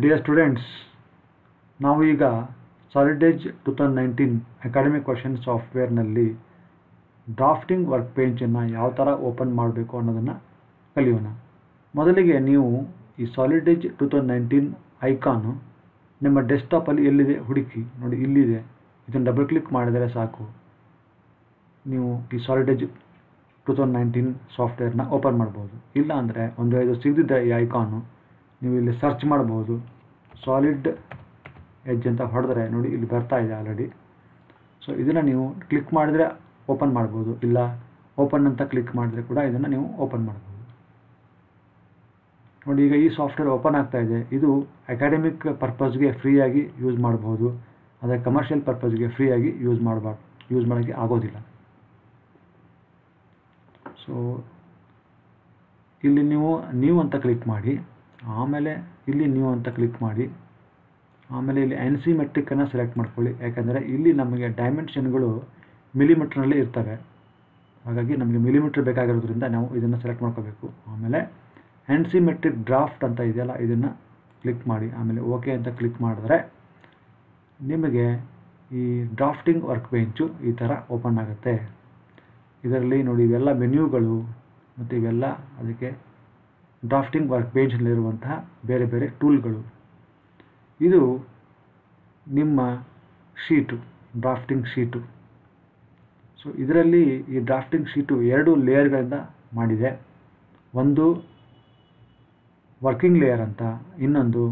Dear students, ನಾವು ಈಗ ಸಾಲಿಡ್ಏಜ್ 2019 academic question ಸಾಫ್ಟ್ವೇರ್ನಲ್ಲಿ drafting work ಪೇಜನ್ನು ಯಾವ ಥರ ಓಪನ್ ಮಾಡಬೇಕು ಅನ್ನೋದನ್ನು ಕಲಿಯೋಣ. ಮೊದಲಿಗೆ ನೀವು ಈ ಸಾಲಿಡ್ಏಜ್ 2019 ಐಕಾನು ನಿಮ್ಮ ಡೆಸ್ಕ್ಟಾಪಲ್ಲಿ ಎಲ್ಲಿದೆ ಹುಡುಕಿ ನೋಡಿ, ಇಲ್ಲಿದೆ. ಇದನ್ನು ಡಬಲ್ ಕ್ಲಿಕ್ ಮಾಡಿದರೆ ಸಾಕು, ನೀವು ಈ ಸಾಲಿಡ್ಏಜ್ 2019 ಸಾಫ್ಟ್ವೇರ್ನ ಓಪನ್ ಮಾಡ್ಬೋದು. ಇಲ್ಲ ಅಂದರೆ ಒಂದು ಇದು ಸಿಗದಿದ್ದರೆ ಈ ಐಕಾನು ನೀವು ಇಲ್ಲಿ ಸರ್ಚ್ ಮಾಡ್ಬೋದು. ಸಾಲಿಡ್ ಎಡ್ಜ್ ಅಂತ ಹೊಡೆದ್ರೆ ನೋಡಿ ಇಲ್ಲಿ ಬರ್ತಾ ಇದೆ ಆಲ್ರೆಡಿ. ಸೊ ಇದನ್ನು ನೀವು ಕ್ಲಿಕ್ ಮಾಡಿದರೆ ಓಪನ್ ಮಾಡ್ಬೋದು, ಇಲ್ಲ ಓಪನ್ ಅಂತ ಕ್ಲಿಕ್ ಮಾಡಿದ್ರೆ ಕೂಡ ಇದನ್ನು ನೀವು ಓಪನ್ ಮಾಡ್ಬೋದು. ನೋಡಿ ಈಗ ಈ ಸಾಫ್ಟ್ವೇರ್ ಓಪನ್ ಆಗ್ತಾ ಇದೆ. ಇದು ಅಕಾಡೆಮಿಕ್ ಪರ್ಪಸ್ಗೆ ಫ್ರೀಯಾಗಿ ಯೂಸ್ ಮಾಡ್ಬೋದು, ಆದರೆ ಕಮರ್ಷಿಯಲ್ ಪರ್ಪಸ್ಗೆ ಫ್ರೀಯಾಗಿ ಯೂಸ್ ಮಾಡೋಕ್ಕೆ ಆಗೋದಿಲ್ಲ. ಸೊ ಇಲ್ಲಿ ನೀವು ಅಂತ ಕ್ಲಿಕ್ ಮಾಡಿ, ಆಮೇಲೆ ಇಲ್ಲಿ ನೀವು ಅಂತ ಕ್ಲಿಕ್ ಮಾಡಿ, ಆಮೇಲೆ ಇಲ್ಲಿ ಎನ್ಸಿಮೆಟ್ರಿಕನ್ನು ಸೆಲೆಕ್ಟ್ ಮಾಡ್ಕೊಳ್ಳಿ. ಯಾಕಂದರೆ ಇಲ್ಲಿ ನಮಗೆ ಡೈಮೆನ್ಷನ್ಗಳು ಮಿಲಿಮೀಟ್ರ್ನಲ್ಲಿ ಇರ್ತವೆ, ಹಾಗಾಗಿ ನಮಗೆ ಮಿಲಿಮೀಟ್ರ್ ಬೇಕಾಗಿರೋದ್ರಿಂದ ನಾವು ಇದನ್ನು ಸೆಲೆಕ್ಟ್ ಮಾಡ್ಕೋಬೇಕು. ಆಮೇಲೆ ಎನ್ಸಿಮೆಟ್ರಿಕ್ ಡ್ರಾಫ್ಟ್ ಅಂತ ಇದೆಯಲ್ಲ, ಇದನ್ನು ಕ್ಲಿಕ್ ಮಾಡಿ, ಆಮೇಲೆ ಓಕೆ ಅಂತ ಕ್ಲಿಕ್ ಮಾಡಿದ್ರೆ ನಿಮಗೆ ಈ ಡ್ರಾಫ್ಟಿಂಗ್ ವರ್ಕ್ ಬೆಂಚು ಈ ಥರ ಓಪನ್ ಆಗುತ್ತೆ. ಇದರಲ್ಲಿ ನೋಡಿ ಇವೆಲ್ಲ ಮೆನ್ಯೂಗಳು ಮತ್ತು ಇವೆಲ್ಲ ಅದಕ್ಕೆ ಡ್ರಾಫ್ಟಿಂಗ್ ವರ್ಕ್ ಬೆಂಚ್ನಲ್ಲಿರುವಂತಹ ಬೇರೆ ಬೇರೆ ಟೂಲ್ಗಳು. ಇದು ನಿಮ್ಮ ಶೀಟು, ಡ್ರಾಫ್ಟಿಂಗ್ ಶೀಟು. ಸೊ ಇದರಲ್ಲಿ ಈ ಡ್ರಾಫ್ಟಿಂಗ್ ಶೀಟು 2 ಲೇಯರ್ಗಳಿಂದ ಮಾಡಿದೆ. ಒಂದು ವರ್ಕಿಂಗ್ ಲೇಯರ್ ಅಂತ, ಇನ್ನೊಂದು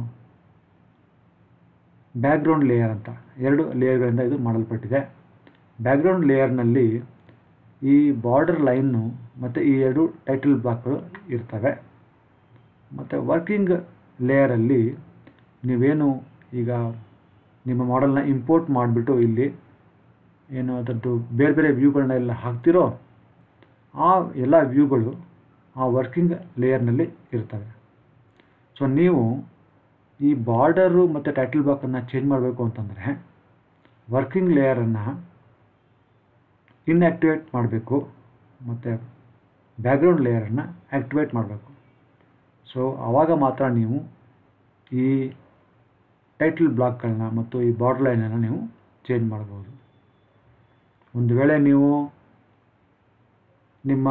ಬ್ಯಾಕ್ಗ್ರೌಂಡ್ ಲೇಯರ್ ಅಂತ. 2 ಲೇಯರ್ಗಳಿಂದ ಇದು ಮಾಡಲ್ಪಟ್ಟಿದೆ. ಬ್ಯಾಕ್ಗ್ರೌಂಡ್ ಲೇಯರ್ನಲ್ಲಿ ಈ ಬಾರ್ಡರ್ ಲೈನು ಮತ್ತು ಈ 2 ಟೈಟಲ್ ಬ್ಲಾಕ್ಗಳು ಇರ್ತವೆ. ಮತ್ತು ವರ್ಕಿಂಗ್ ಲೇಯರಲ್ಲಿ ನೀವೇನು ಈಗ ನಿಮ್ಮ ಮಾಡೆಲ್ನ ಇಂಪೋರ್ಟ್ ಮಾಡಿಬಿಟ್ಟು ಇಲ್ಲಿ ಏನು ಅದರದ್ದು ಬೇರೆ ಬೇರೆ ವ್ಯೂಗಳನ್ನ ಎಲ್ಲ ಹಾಕ್ತಿರೋ ಆ ಎಲ್ಲ ವ್ಯೂಗಳು ಆ ವರ್ಕಿಂಗ್ ಲೇಯರ್ನಲ್ಲಿ ಇರ್ತವೆ. ಸೊ ನೀವು ಈ ಬಾರ್ಡರು ಮತ್ತು ಟೈಟಲ್ ಬ್ಲಾಕನ್ನು ಚೇಂಜ್ ಮಾಡಬೇಕು ಅಂತಂದರೆ ವರ್ಕಿಂಗ್ ಲೇಯರನ್ನು ಇನ್ಆ್ಯಕ್ಟಿವೇಟ್ ಮಾಡಬೇಕು ಮತ್ತು ಬ್ಯಾಕ್ಗ್ರೌಂಡ್ ಲೇಯರನ್ನು ಆ್ಯಕ್ಟಿವೇಟ್ ಮಾಡಬೇಕು. ಸೊ ಆವಾಗ ಮಾತ್ರ ನೀವು ಈ ಟೈಟಲ್ ಬ್ಲಾಕ್ಗಳನ್ನ ಮತ್ತು ಈ ಬಾರ್ಡರ್ ಲೈನನ್ನು ನೀವು ಚೇಂಜ್ ಮಾಡ್ಬೋದು. ಒಂದು ವೇಳೆ ನೀವು ನಿಮ್ಮ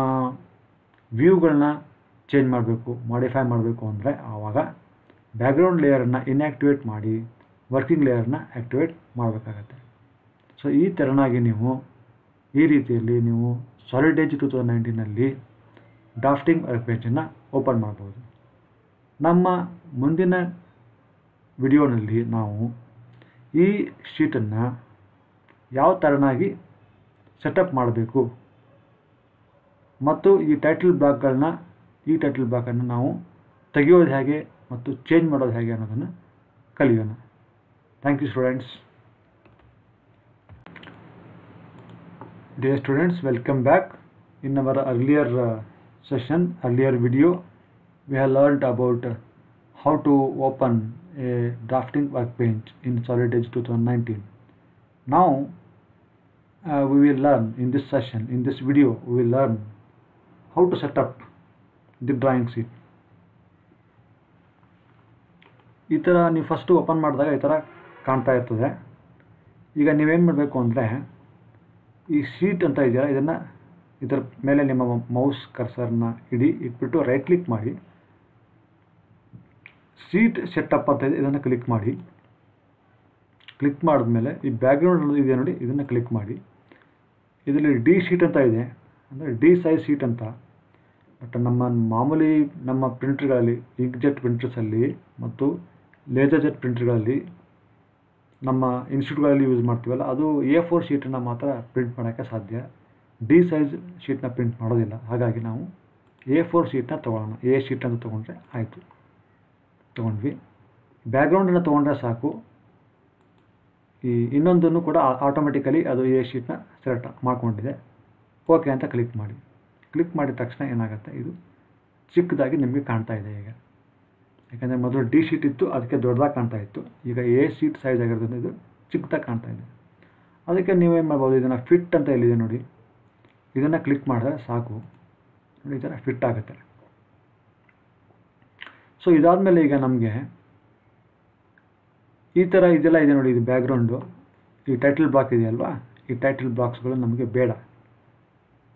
ವ್ಯೂಗಳನ್ನ ಚೇಂಜ್ ಮಾಡಬೇಕು, ಮಾಡಿಫೈ ಮಾಡಬೇಕು ಅಂದರೆ ಆವಾಗ ಬ್ಯಾಕ್ಗ್ರೌಂಡ್ ಲೇಯರನ್ನು ಇನ್ಆ್ಯಕ್ಟಿವೇಟ್ ಮಾಡಿ ವರ್ಕಿಂಗ್ ಲೇಯರನ್ನು ಆ್ಯಕ್ಟಿವೇಟ್ ಮಾಡಬೇಕಾಗತ್ತೆ. ಸೊ ಈ ಥರನಾಗಿ ನೀವು ಈ ರೀತಿಯಲ್ಲಿ ನೀವು ಸಾಲಿಡ್ಏಜ್ 2019ನಲ್ಲಿ ಡ್ರಾಫ್ಟಿಂಗ್ ವರ್ಕ್ ಬೆಂಚನ್ನು ಓಪನ್ ಮಾಡ್ಬೋದು. ನಮ್ಮ ಮುಂದಿನ ವಿಡಿಯೋನಲ್ಲಿ ನಾವು ಈ ಶೀಟನ್ನು ಯಾವ ಥರನಾಗಿ ಸೆಟಪ್ ಮಾಡಬೇಕು ಮತ್ತು ಈ ಟೈಟಲ್ ಬ್ಲಾಕನ್ನು ನಾವು ತೆಗೆಯೋದು ಹೇಗೆ ಮತ್ತು ಚೇಂಜ್ ಮಾಡೋದು ಹೇಗೆ ಅನ್ನೋದನ್ನು ಕಲಿಯೋಣ. Thank you students. Dear students, welcome back. In our earlier video, we have learned about how to open a drafting workbench in SolidEdge 2019. Now we will learn in this video, we will learn how to set up the drawing sheet. ಈ ಥರ ನೀವು first open ಮಾಡಿದಾಗ ಈ ಥರ ಕಾಣ್ತಾ ಇರ್ತದೆ. ಈಗ ನೀವೇನು ಮಾಡಬೇಕು ಅಂದರೆ ಈ ಶೀಟ್ ಅಂತ ಇದೆಯಲ್ಲ, ಇದರ ಮೇಲೆ ನಿಮ್ಮ ಮೌಸ್ ಕರ್ಸರ್ನ ಇಟ್ಬಿಟ್ಟು ರೈಟ್ ಕ್ಲಿಕ್ ಮಾಡಿ, ಶೀಟ್ ಸೆಟಪ್ ಅಂತ ಇದೆ, ಇದನ್ನು ಕ್ಲಿಕ್ ಮಾಡಿ. ಕ್ಲಿಕ್ ಮಾಡಿದ್ಮೇಲೆ ಈ ಬ್ಯಾಕ್ಗ್ರೌಂಡ್ ಇದೆ ನೋಡಿ, ಇದನ್ನು ಕ್ಲಿಕ್ ಮಾಡಿ. ಇದರಲ್ಲಿ ಡಿ ಶೀಟ್ ಅಂತ ಇದೆ, ಅಂದರೆ ಡಿ ಸೈಜ್ ಶೀಟ್ ಅಂತ. ಬಟ್ ಮಾಮೂಲಿ ನಮ್ಮ ಪ್ರಿಂಟ್ರ್ಗಳಲ್ಲಿ, ಇಂಕ್ಜೆಟ್ ಪ್ರಿಂಟರ್ಸಲ್ಲಿ ಮತ್ತು ಲೇಸರ್ ಜೆಟ್ ಪ್ರಿಂಟ್ರ್ಗಳಲ್ಲಿ ನಮ್ಮ ಇನ್ಸ್ಟಿಟ್ಯೂಟ್ಗಳಲ್ಲಿ ಯೂಸ್ ಮಾಡ್ತೀವಲ್ಲ, ಅದು A4 ಶೀಟನ್ನು ಮಾತ್ರ ಪ್ರಿಂಟ್ ಮಾಡೋಕ್ಕೆ ಸಾಧ್ಯ, ಡಿ ಸೈಜ್ ಶೀಟ್ನ ಪ್ರಿಂಟ್ ಮಾಡೋದಿಲ್ಲ. ಹಾಗಾಗಿ ನಾವು A4 ಶೀಟ್ನ ತೊಗೊಳ್ಳೋಣ. ಎ ಶೀಟ್ ಅಂತ ತೊಗೊಂಡ್ರೆ ಆಯಿತು. ತೊಗೊಂಡ್ವಿ. ಬ್ಯಾಕ್ಗ್ರೌಂಡನ್ನು ತೊಗೊಂಡ್ರೆ ಸಾಕು. ಈ ಇನ್ನೊಂದನ್ನು ಕೂಡ ಆಟೋಮೆಟಿಕಲಿ ಅದು ಎ ಶೀಟ್ನ ಸೆಲೆಕ್ಟ್ ಮಾಡ್ಕೊಂಡಿದೆ. ಓಕೆ ಅಂತ ಕ್ಲಿಕ್ ಮಾಡಿ. ಕ್ಲಿಕ್ ಮಾಡಿದ ತಕ್ಷಣ ಏನಾಗುತ್ತೆ, ಇದು ಚಿಕ್ಕದಾಗಿ ನಿಮಗೆ ಕಾಣ್ತಾ ಇದೆ ಈಗ. ಯಾಕಂದರೆ ಮೊದಲು ಡಿ ಶೀಟ್ ಇತ್ತು, ಅದಕ್ಕೆ ದೊಡ್ಡದಾಗಿ ಕಾಣ್ತಾ ಇತ್ತು. ಈಗ ಎ ಶೀಟ್ ಸೈಜ್ ಆಗಿರೋದ್ರಿಂದ ಇದು ಚಿಕ್ಕದಾಗಿ ಕಾಣ್ತಾ ಇದೆ. ಅದಕ್ಕೆ ನೀವೇನು ಮಾಡ್ಬೋದು, ಇದನ್ನು ಫಿಟ್ ಅಂತ ಎಲ್ಲಿದೆ ನೋಡಿ, ಇದನ್ನು ಕ್ಲಿಕ್ ಮಾಡಿದ್ರೆ ಸಾಕು, ನೋಡಿ ಈ ಥರ ಫಿಟ್ ಆಗುತ್ತೆ. ಸೊ ಇದಾದಮೇಲೆ ಈಗ ನಮಗೆ ಈ ಥರ ಇದೆಲ್ಲ ಇದೆ ನೋಡಿ, ಇದು ಬ್ಯಾಕ್ಗ್ರೌಂಡು, ಈ ಟೈಟಲ್ ಬ್ಲಾಕ್ ಇದೆಯಲ್ವಾ, ಈ ಟೈಟಲ್ ಬ್ಲಾಕ್ಸ್ಗಳು ನಮಗೆ ಬೇಡ,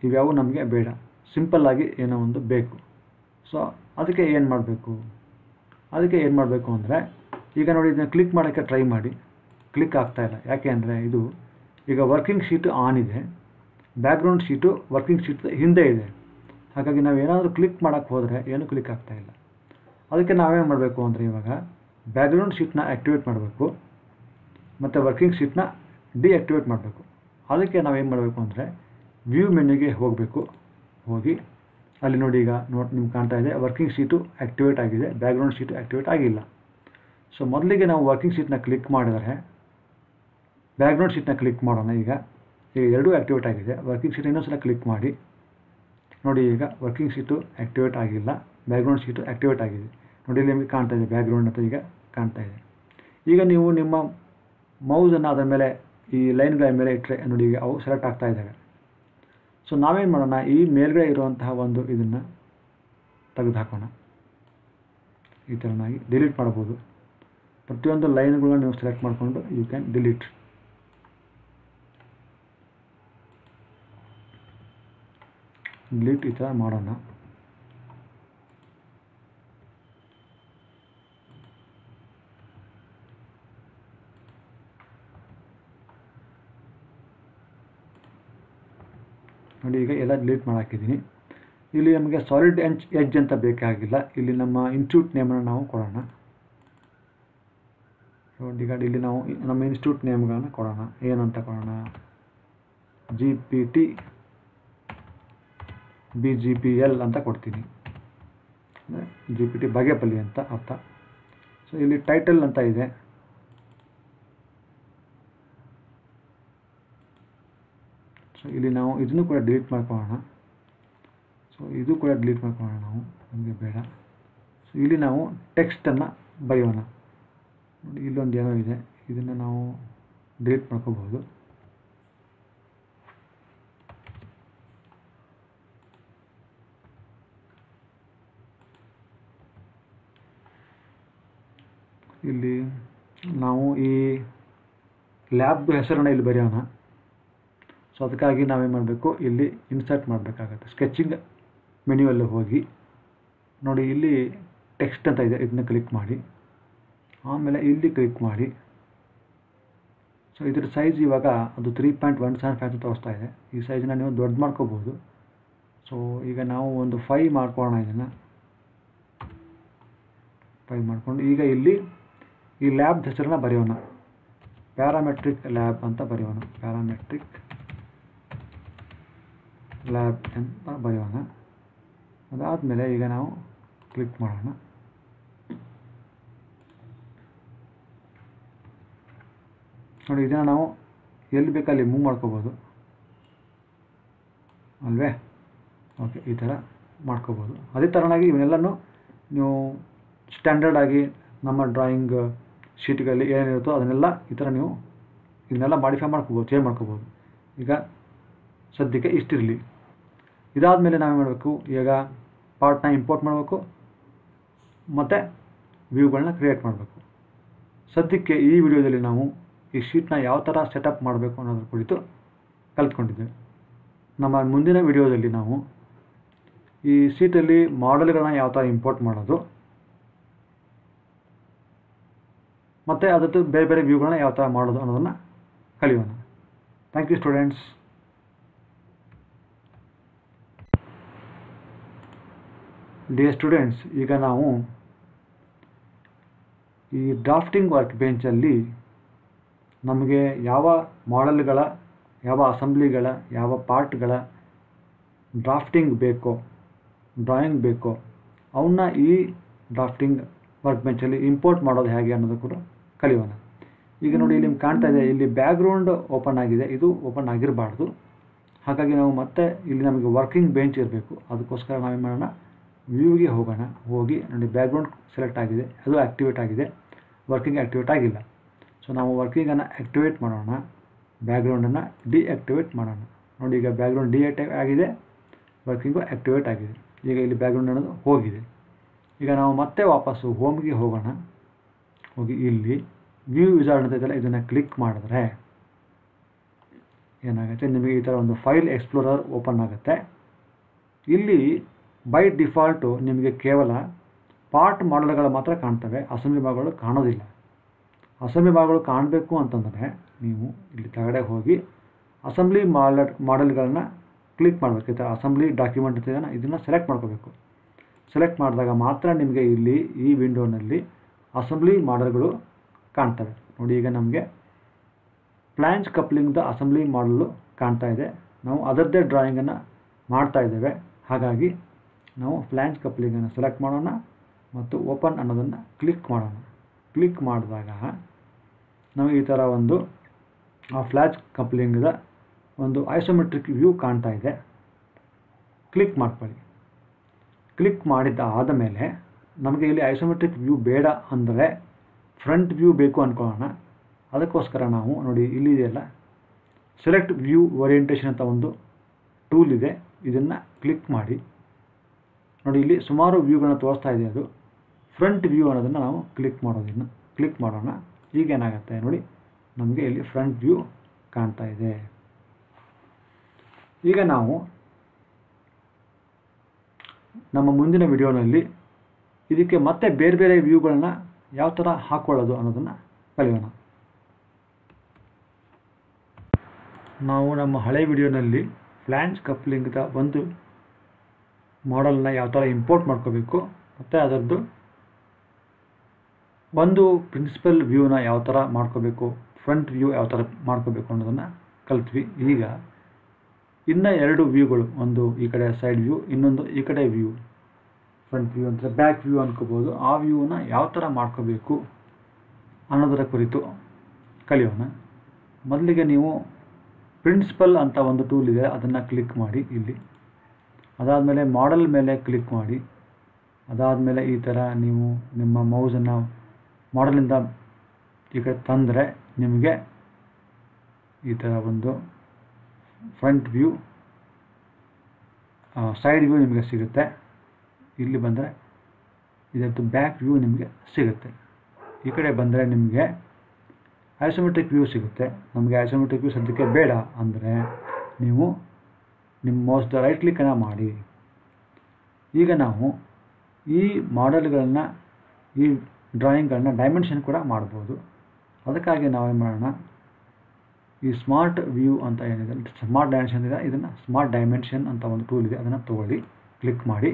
ಇವ್ಯಾವು ನಮಗೆ ಬೇಡ, ಸಿಂಪಲ್ಲಾಗಿ ಏನೋ ಒಂದು ಬೇಕು. ಸೊ ಅದಕ್ಕೆ ಏನು ಮಾಡಬೇಕು ಅಂದರೆ, ಈಗ ನೋಡಿ ಇದನ್ನು ಕ್ಲಿಕ್ ಮಾಡೋಕ್ಕೆ ಟ್ರೈ ಮಾಡಿ, ಕ್ಲಿಕ್ ಆಗ್ತಾಯಿಲ್ಲ. ಯಾಕೆ ಅಂದರೆ ಇದು ಈಗ ವರ್ಕಿಂಗ್ ಶೀಟು ಆನ್ ಇದೆ, ಬ್ಯಾಕ್ಗ್ರೌಂಡ್ ಶೀಟು ವರ್ಕಿಂಗ್ ಶೀಟ್ ಹಿಂದೆ ಇದೆ. ಹಾಗಾಗಿ ನಾವು ಏನಾದರೂ ಕ್ಲಿಕ್ ಮಾಡೋಕ್ಕೆ ಹೋದರೆ ಏನೂ ಕ್ಲಿಕ್ ಆಗ್ತಾಯಿಲ್ಲ. ಅದಕ್ಕೆ ನಾವೇನು ಮಾಡಬೇಕು ಅಂದರೆ, ಇವಾಗ ಬ್ಯಾಕ್ಗ್ರೌಂಡ್ ಶೀಟ್ನ ಆ್ಯಕ್ಟಿವೇಟ್ ಮಾಡಬೇಕು ಮತ್ತು ವರ್ಕಿಂಗ್ ಶೀಟ್ನ ಡಿಆ್ಯಕ್ಟಿವೇಟ್ ಮಾಡಬೇಕು. ಅದಕ್ಕೆ ನಾವೇನು ಮಾಡಬೇಕು ಅಂದರೆ, ವ್ಯೂ ಮೆನ್ಯೂಗೆ ಹೋಗಬೇಕು. ಹೋಗಿ ಅಲ್ಲಿ ನೋಡಿ, ಈಗ ನಿಮ್ಗೆ ಕಾಣ್ತಾ ಇದೆ ವರ್ಕಿಂಗ್ ಶೀಟು ಆ್ಯಕ್ಟಿವೇಟ್ ಆಗಿದೆ, ಬ್ಯಾಕ್ಗ್ರೌಂಡ್ ಶೀಟು ಆ್ಯಕ್ಟಿವೇಟ್ ಆಗಿಲ್ಲ. ಸೊ ಮೊದಲಿಗೆ ನಾವು ವರ್ಕಿಂಗ್ ಶೀಟ್ನ ಕ್ಲಿಕ್ ಮಾಡಿದರೆ ಬ್ಯಾಕ್ಗ್ರೌಂಡ್ ಶೀಟ್ನ ಕ್ಲಿಕ್ ಮಾಡೋಣ. ಈಗ ಎರಡೂ ಆ್ಯಕ್ಟಿವೇಟ್ ಆಗಿದೆ. ವರ್ಕಿಂಗ್ ಶೀಟ್ ಇನ್ನೊಂದು ಸಲ ಕ್ಲಿಕ್ ಮಾಡಿ ನೋಡಿ, ಈಗ ವರ್ಕಿಂಗ್ ಶೀಟು ಆ್ಯಕ್ಟಿವೇಟ್ ಆಗಿಲ್ಲ, ಬ್ಯಾಕ್ಗ್ರೌಂಡ್ ಶೀಟು ಆ್ಯಕ್ಟಿವೇಟ್ ಆಗಿದೆ. ನೋಡಿ ಇಲ್ಲಿ ನಿಮಗೆ ಕಾಣ್ತಾ ಇದೆ ಬ್ಯಾಕ್ಗ್ರೌಂಡ್ ಅಂತ ಈಗ ಕಾಣ್ತಾ ಇದೆ. ಈಗ ನೀವು ನಿಮ್ಮ ಮೌಸನ್ನು ಅದರ ಮೇಲೆ ಈ ಲೈನ್ಗಳ ಮೇಲೆ ಇಟ್ಟರೆ ನೋಡಿ, ಈಗ ಅವು ಸೆಲೆಕ್ಟ್ ಆಗ್ತಾ ಇದ್ದಾವೆ. ಸೊ ನಾವೇನು ಮಾಡೋಣ, ಈ ಮೇಲ್ಗಡೆ ಇರುವಂತಹ ಒಂದು ಇದನ್ನು ತೆಗೆದು ಹಾಕೋಣ. ಈ ಥರನಾಗಿ ಡಿಲೀಟ್ ಮಾಡ್ಬೋದು. ಪ್ರತಿಯೊಂದು ಲೈನ್ಗಳನ್ನ ನೀವು ಸೆಲೆಕ್ಟ್ ಮಾಡಿಕೊಂಡು ಯು ಕ್ಯಾನ್ ಡಿಲೀಟ್. ಈ ಥರ ಮಾಡೋಣ. ನೋಡಿ ಈಗ ಎಲ್ಲ ಡಿಲೀಟ್ ಮಾಡಾಕಿದ್ದೀನಿ. ಇಲ್ಲಿ ನಮಗೆ ಸಾಲಿಡ್ ಎಡ್ಜ್ ಅಂತ ಬೇಕಾಗಿಲ್ಲ. ಇಲ್ಲಿ ನಮ್ಮ ಇನ್ಸ್ಟಿಟ್ಯೂಟ್ ನೇಮನ್ನು ನಾವು ಕೊಡೋಣ. ಈಗ ಇಲ್ಲಿ ನಾವು ನಮ್ಮ ಇನ್ಸ್ಟಿಟ್ಯೂಟ್ ನೇಮ್ಗಳನ್ನು ಕೊಡೋಣ. ಏನಂತ ಕೊಡೋಣ, GPT BGPL ಅಂತ ಕೊಡ್ತೀನಿ. GPT ಬಾಗೇಪಲ್ಲಿ ಅಂತ ಅರ್ಥ. ಸೊ ಇಲ್ಲಿ ಟೈಟಲ್ ಅಂತ ಇದೆ. ಸೊ ಇಲ್ಲಿ ನಾವು ಇದನ್ನು ಕೂಡ ಡಿಲೀಟ್ ಮಾಡ್ಕೊಳ್ಳೋಣ. ಸೊ ಇದು ಕೂಡ ಡಿಲೀಟ್ ಮಾಡ್ಕೊಳ್ಳೋಣ ನಾವು, ನಮಗೆ ಬೇಡ. ಸೊ ಇಲ್ಲಿ ನಾವು ಟೆಕ್ಸ್ಟನ್ನು ಬರೆಯೋಣ. ನೋಡಿ ಇಲ್ಲೊಂದು ಏನೋ ಇದೆ, ಇದನ್ನು ನಾವು ಡಿಲೀಟ್ ಮಾಡ್ಕೋಬಹುದು. ಇಲ್ಲಿ ನಾವು ಈ ಲ್ಯಾಬ್ ಹೆಸರನ್ನು ಇಲ್ಲಿ ಬರೆಯೋಣ. ಸೊ ಅದಕ್ಕಾಗಿ ನಾವೇನು ಮಾಡಬೇಕು, ಇಲ್ಲಿ ಇನ್ಸರ್ಟ್ ಮಾಡಬೇಕಾಗತ್ತೆ. ಸ್ಕೆಚಿಂಗ್ ಮೆನ್ಯುವಲ್ಲಿ ಹೋಗಿ ನೋಡಿ, ಇಲ್ಲಿ ಟೆಕ್ಸ್ಟ್ ಅಂತ ಇದೆ, ಇದನ್ನ ಕ್ಲಿಕ್ ಮಾಡಿ. ಆಮೇಲೆ ಇಲ್ಲಿ ಕ್ಲಿಕ್ ಮಾಡಿ. ಸೊ ಇದ್ರ ಸೈಜ್ ಇವಾಗ ಅದು 3.175 ಅಂತ ತೋರಿಸ್ತಾ ಇದೆ. ಈ ಸೈಜನ್ನ ನೀವು ದೊಡ್ಡ ಮಾಡ್ಕೋಬೋದು. ಸೊ ಈಗ ನಾವು ಒಂದು 5 ಮಾಡ್ಕೊಳ್ಳೋಣ. ಇದನ್ನು 5 ಮಾಡಿಕೊಂಡು ಈಗ ಇಲ್ಲಿ ಈ ಲ್ಯಾಬ್ ಹೆಸರನ್ನ ಬರೆಯೋಣ. ಪ್ಯಾರಾಮೆಟ್ರಿಕ್ ಲ್ಯಾಬ್ ಅಂತ ಬರೆಯೋಣ. ಪ್ಯಾರಾಮೆಟ್ರಿಕ್ ಲ್ಯಾಬ್ ಅಂತ ಬರೆಯೋಣ. ಅದಾದಮೇಲೆ ಈಗ ನಾವು ಕ್ಲಿಕ್ ಮಾಡೋಣ. ನೋಡಿ ಇದನ್ನು ನಾವು ಎಲ್ಲಿ ಬೇಕಲ್ಲಿ ಮೂವ್ ಮಾಡ್ಕೋಬೋದು ಅಲ್ವೇ. ಓಕೆ, ಈ ಥರ ಮಾಡ್ಕೋಬೋದು. ಅದೇ ಥರನಾಗಿ ಇವನ್ನೆಲ್ಲನೂ ನೀವು ಸ್ಟ್ಯಾಂಡರ್ಡ್ ಆಗಿ ನಮ್ಮ ಡ್ರಾಯಿಂಗ್ ಶೀಟ್ಗಳಲ್ಲಿ ಏನೇನಿರುತ್ತೋ ಅದನ್ನೆಲ್ಲ ಈ ಥರ ನೀವು ಇದನ್ನೆಲ್ಲ ಮಾಡಿಫೈ ಮಾಡ್ಕೋಬೋದು, ಚೇಂಜ್ ಮಾಡ್ಕೋಬೋದು. ಈಗ ಸದ್ಯಕ್ಕೆ ಇಷ್ಟಿರಲಿ. ಇದಾದಮೇಲೆ ನಾವೇನು ಮಾಡಬೇಕು, ಈಗ ಪಾರ್ಟ್ನ ಇಂಪೋರ್ಟ್ ಮಾಡಬೇಕು ಮತ್ತು ವ್ಯೂಗಳನ್ನ ಕ್ರಿಯೇಟ್ ಮಾಡಬೇಕು. ಸದ್ಯಕ್ಕೆ ಈ ವಿಡಿಯೋದಲ್ಲಿ ನಾವು ಈ ಶೀಟ್ನ ಯಾವ ಥರ ಸೆಟಪ್ ಮಾಡಬೇಕು ಅನ್ನೋದ್ರ ಕುರಿತು ಕಲಿತ್ಕೊಂಡಿದ್ದೇವೆ. ನಮ್ಮ ಮುಂದಿನ ವಿಡಿಯೋದಲ್ಲಿ ನಾವು ಈ ಶೀಟಲ್ಲಿ ಮಾಡೆಲ್ಗಳನ್ನ ಯಾವ ಥರ ಇಂಪೋರ್ಟ್ ಮಾಡೋದು ಮತ್ತು ಅದರದ್ದು ಬೇರೆ ಬೇರೆ ವ್ಯೂಗಳನ್ನ ಯಾವ ಥರ ಮಾಡೋದು ಅನ್ನೋದನ್ನು ಕಲಿಯೋಣ. Thank you students. Dear students, ಈಗ ನಾವು ಈ ಡ್ರಾಫ್ಟಿಂಗ್ ವರ್ಕ್ ಬೆಂಚಲ್ಲಿ ನಮಗೆ ಯಾವ ಮಾಡೆಲ್ಗಳ, ಯಾವ ಅಸೆಂಬ್ಲಿಗಳ, ಯಾವ ಪಾರ್ಟ್ಗಳ ಡ್ರಾಫ್ಟಿಂಗ್ ಬೇಕೋ, ಡ್ರಾಯಿಂಗ್ ಬೇಕೋ ಅವನ್ನ ಈ ಡ್ರಾಫ್ಟಿಂಗ್ ವರ್ಕ್ ಬೆಂಚಲ್ಲಿ ಇಂಪೋರ್ಟ್ ಮಾಡೋದು ಹೇಗೆ ಅನ್ನೋದು ಕೂಡ ಕಲಿಯೋಣ. ಈಗ ನೋಡಿ ಇಲ್ಲಿ ನಿಮ್ಗೆ ಕಾಣ್ತಾ ಇದೆ, ಇಲ್ಲಿ ಬ್ಯಾಕ್ಗ್ರೌಂಡ್ ಓಪನ್ ಆಗಿದೆ, ಇದು ಓಪನ್ ಆಗಿರಬಾರ್ದು. ಹಾಗಾಗಿ ನಾವು ಮತ್ತೆ ಇಲ್ಲಿ ನಮಗೆ ವರ್ಕಿಂಗ್ ಬೆಂಚ್ ಇರಬೇಕು. ಅದಕ್ಕೋಸ್ಕರ ನಾವೇನು ಮಾಡೋಣ, ವ್ಯೂಗೆ ಹೋಗೋಣ. ಹೋಗಿ ನೋಡಿ ಬ್ಯಾಕ್ಗ್ರೌಂಡ್ ಸೆಲೆಕ್ಟ್ ಆಗಿದೆ, ಅದು ಆ್ಯಕ್ಟಿವೇಟ್ ಆಗಿದೆ, ವರ್ಕಿಂಗ್ ಆ್ಯಕ್ಟಿವೇಟ್ ಆಗಿಲ್ಲ. ಸೊ ನಾವು ವರ್ಕಿಂಗನ್ನು ಆ್ಯಕ್ಟಿವೇಟ್ ಮಾಡೋಣ, ಬ್ಯಾಕ್ಗ್ರೌಂಡನ್ನು ಡಿಆ್ಯಕ್ಟಿವೇಟ್ ಮಾಡೋಣ. ನೋಡಿ ಈಗ ಬ್ಯಾಕ್ಗ್ರೌಂಡ್ ಡಿಆಕ್ಟಿವೇಟ್ ಆಗಿದೆ, ವರ್ಕಿಂಗು ಆ್ಯಕ್ಟಿವೇಟ್ ಆಗಿದೆ. ಈಗ ಇಲ್ಲಿ ಬ್ಯಾಕ್ಗ್ರೌಂಡ್ ಅನ್ನೋದು ಹೋಗಿದೆ. ಈಗ ನಾವು ಮತ್ತೆ ವಾಪಸ್ಸು ಹೋಮ್ಗೆ ಹೋಗೋಣ. ಹೋಗಿ ಇಲ್ಲಿ ವ್ಯೂ ವಿಜಾರ್ಡ್ ಅಂತ ಇದೆಯಲ್ಲ, ಇದನ್ನು ಕ್ಲಿಕ್ ಮಾಡಿದ್ರೆ ಏನಾಗುತ್ತೆ, ನಿಮಗೆ ಈ ಥರ ಒಂದು ಫೈಲ್ ಎಕ್ಸ್ಪ್ಲೋರರ್ ಓಪನ್ ಆಗುತ್ತೆ. ಇಲ್ಲಿ ಬೈ ಡಿಫಾಲ್ಟು ನಿಮಗೆ ಕೇವಲ ಪಾರ್ಟ್ ಮಾಡಲ್ಗಳು ಮಾತ್ರ ಕಾಣ್ತವೆ, ಅಸೆಂಬ್ಲಿ ಭಾಗಗಳು ಕಾಣೋದಿಲ್ಲ. ಅಸೆಂಬ್ಲಿ ಭಾಗಗಳು ಕಾಣಬೇಕು ಅಂತಂದರೆ ನೀವು ಇಲ್ಲಿ ಕೆಳಗಡೆ ಹೋಗಿ ಅಸೆಂಬ್ಲಿ ಮಾಡೆಲ್ಗಳನ್ನ ಕ್ಲಿಕ್ ಮಾಡಬೇಕು. ಈ ಥರ ಅಸೆಂಬ್ಲಿ ಡಾಕ್ಯುಮೆಂಟ್ ಇದೆಯಲ್ಲ, ಇದನ್ನು ಸೆಲೆಕ್ಟ್ ಮಾಡ್ಕೋಬೇಕು. ಸೆಲೆಕ್ಟ್ ಮಾಡಿದಾಗ ಮಾತ್ರ ನಿಮಗೆ ಇಲ್ಲಿ ಈ ವಿಂಡೋನಲ್ಲಿ ಅಸೆಂಬ್ಲಿ ಮಾಡೆಲ್ಗಳು ಕಾಣ್ತವೆ. ನೋಡಿ, ಈಗ ನಮಗೆ ಫ್ಲ್ಯಾಂಜ್ ಕಪ್ಲಿಂಗ್ದ ಅಸೆಂಬ್ಲಿ ಮಾಡಲು ಕಾಣ್ತಾ ಇದೆ. ನಾವು ಅದರದ್ದೇ ಡ್ರಾಯಿಂಗನ್ನು ಮಾಡ್ತಾ ಇದ್ದೇವೆ. ಹಾಗಾಗಿ ನಾವು ಫ್ಲ್ಯಾಂಜ್ ಕಪ್ಲಿಂಗನ್ನು ಸೆಲೆಕ್ಟ್ ಮಾಡೋಣ ಮತ್ತು ಓಪನ್ ಅನ್ನೋದನ್ನು ಕ್ಲಿಕ್ ಮಾಡೋಣ. ಕ್ಲಿಕ್ ಮಾಡಿದಾಗ ನಮಗೆ ಈ ಥರ ಒಂದು ಆ ಫ್ಲ್ಯಾಂಜ್ ಕಪ್ಲಿಂಗ್ದ ಒಂದು ಐಸೋಮೆಟ್ರಿಕ್ ವ್ಯೂ ಕಾಣ್ತಾ ಇದೆ. ಕ್ಲಿಕ್ ಮಾಡ್ಕೊಳ್ಳಿ. ಕ್ಲಿಕ್ ಮಾಡಿದ್ದ ಆದಮೇಲೆ ನಮಗೆ ಇಲ್ಲಿ ಐಸೋಮೆಟ್ರಿಕ್ ವ್ಯೂ ಬೇಡ ಅಂದರೆ ಫ್ರಂಟ್ ವ್ಯೂ ಬೇಕು ಅಂದ್ಕೊಳ್ಳೋಣ. ಅದಕ್ಕೋಸ್ಕರ ನಾವು ನೋಡಿ, ಇಲ್ಲಿ ಇದೆಯಲ್ಲ ಸೆಲೆಕ್ಟ್ ವ್ಯೂ ಓರಿಯೆಂಟೇಷನ್ ಅಂತ ಒಂದು ಟೂಲ್ ಇದೆ. ಇದನ್ನು ಕ್ಲಿಕ್ ಮಾಡಿ. ನೋಡಿ, ಇಲ್ಲಿ ಸುಮಾರು ವ್ಯೂಗಳನ್ನ ತೋರಿಸ್ತಾ ಇದೆ. ಅದು ಫ್ರಂಟ್ ವ್ಯೂ ಅನ್ನೋದನ್ನು ನಾವು ಕ್ಲಿಕ್ ಮಾಡೋಣ. ಈಗೇನಾಗುತ್ತೆ ನೋಡಿ, ನಮಗೆ ಇಲ್ಲಿ ಫ್ರಂಟ್ ವ್ಯೂ ಕಾಣ್ತಾ ಇದೆ. ಈಗ ನಾವು ನಮ್ಮ ಮುಂದಿನ ವಿಡಿಯೋನಲ್ಲಿ ಇದಕ್ಕೆ ಮತ್ತೆ ಬೇರೆ ಬೇರೆ ವ್ಯೂಗಳನ್ನ ಯಾವ ಥರ ಹಾಕ್ಕೊಳ್ಳೋದು ಅನ್ನೋದನ್ನು ಕಲಿಯೋಣ. ನಾವು ನಮ್ಮ ಹಳೆ ವಿಡಿಯೋನಲ್ಲಿ ಫ್ಲ್ಯಾಂಜ್ ಕಪ್ಲಿಂಗ್ದ ಒಂದು ಮಾಡೆಲ್ನ ಯಾವ ಥರ ಇಂಪೋರ್ಟ್ ಮಾಡ್ಕೋಬೇಕು ಮತ್ತು ಅದರದ್ದು ಒಂದು ಪ್ರಿನ್ಸಿಪಲ್ ವ್ಯೂನ ಯಾವ ಥರ ಮಾಡ್ಕೋಬೇಕು, ಫ್ರಂಟ್ ವ್ಯೂ ಯಾವ ಥರ ಮಾಡ್ಕೋಬೇಕು ಅನ್ನೋದನ್ನು ಕಲ್ತ್ವಿ. ಈಗ ಇನ್ನು ಎರಡು ವ್ಯೂಗಳು, ಒಂದು ಈ ಕಡೆ ಸೈಡ್ ವ್ಯೂ, ಇನ್ನೊಂದು ಈ ಕಡೆ ವ್ಯೂ, ಫ್ರಂಟ್ ವ್ಯೂ ಅಂದರೆ ಬ್ಯಾಕ್ ವ್ಯೂ ಅನ್ಕೋಬೋದು. ಆ ವ್ಯೂನ ಯಾವ ಥರ ಮಾಡ್ಕೋಬೇಕು ಅನ್ನೋದರ ಕುರಿತು ಕಲಿಯೋಣ. ಮೊದಲಿಗೆ ನೀವು ಪ್ರಿನ್ಸಿಪಲ್ ಅಂತ ಒಂದು ಟೂಲ್ ಇದೆ, ಅದನ್ನು ಕ್ಲಿಕ್ ಮಾಡಿ ಇಲ್ಲಿ. ಅದಾದಮೇಲೆ ಮಾಡೆಲ್ ಮೇಲೆ ಕ್ಲಿಕ್ ಮಾಡಿ. ಅದಾದಮೇಲೆ ಈ ಥರ ನೀವು ನಿಮ್ಮ ಮೌಸನ್ನು ಮಾಡೆಲಿಂದ ಈ ಕಡೆ ತಂದರೆ ನಿಮಗೆ ಈ ಥರ ಒಂದು ಫ್ರಂಟ್ ವ್ಯೂ, ಸೈಡ್ ವ್ಯೂ ನಿಮಗೆ ಸಿಗುತ್ತೆ. ಇಲ್ಲಿ ಬಂದರೆ ಇದರದ್ದು ಬ್ಯಾಕ್ ವ್ಯೂ ನಿಮಗೆ ಸಿಗುತ್ತೆ. ಈ ಕಡೆ ಬಂದರೆ ನಿಮಗೆ ಐಸೋಮೆಟ್ರಿಕ್ ವ್ಯೂ ಸಿಗುತ್ತೆ. ನಮಗೆ ಐಸೋಮೆಟ್ರಿಕ್ ವ್ಯೂ ಸದ್ಯಕ್ಕೆ ಬೇಡ ಅಂದರೆ ನೀವು ನಿಮ್ಮ ಮೌಸ್ದ ರೈಟ್ ಕ್ಲಿಕ್ಕನ್ನು ಮಾಡಿ. ಈಗ ನಾವು ಈ ಮಾಡೆಲ್ಗಳನ್ನ, ಈ ಡ್ರಾಯಿಂಗ್ಗಳನ್ನ ಡೈಮೆನ್ಷನ್ ಕೂಡ ಮಾಡ್ಬೋದು. ಅದಕ್ಕಾಗಿ ನಾವೇನು ಮಾಡೋಣ, ಈ ಸ್ಮಾರ್ಟ್ ವ್ಯೂ ಅಂತ ಏನಿದೆ, ಸ್ಮಾರ್ಟ್ ಡೈಮೆನ್ಷನ್ ಇದೆ, ಇದನ್ನು ಸ್ಮಾರ್ಟ್ ಡೈಮೆನ್ಷನ್ ಅಂತ ಒಂದು ಟೂಲ್ ಇದೆ, ಅದನ್ನು ತೊಗೊಳ್ಳಿ, ಕ್ಲಿಕ್ ಮಾಡಿ.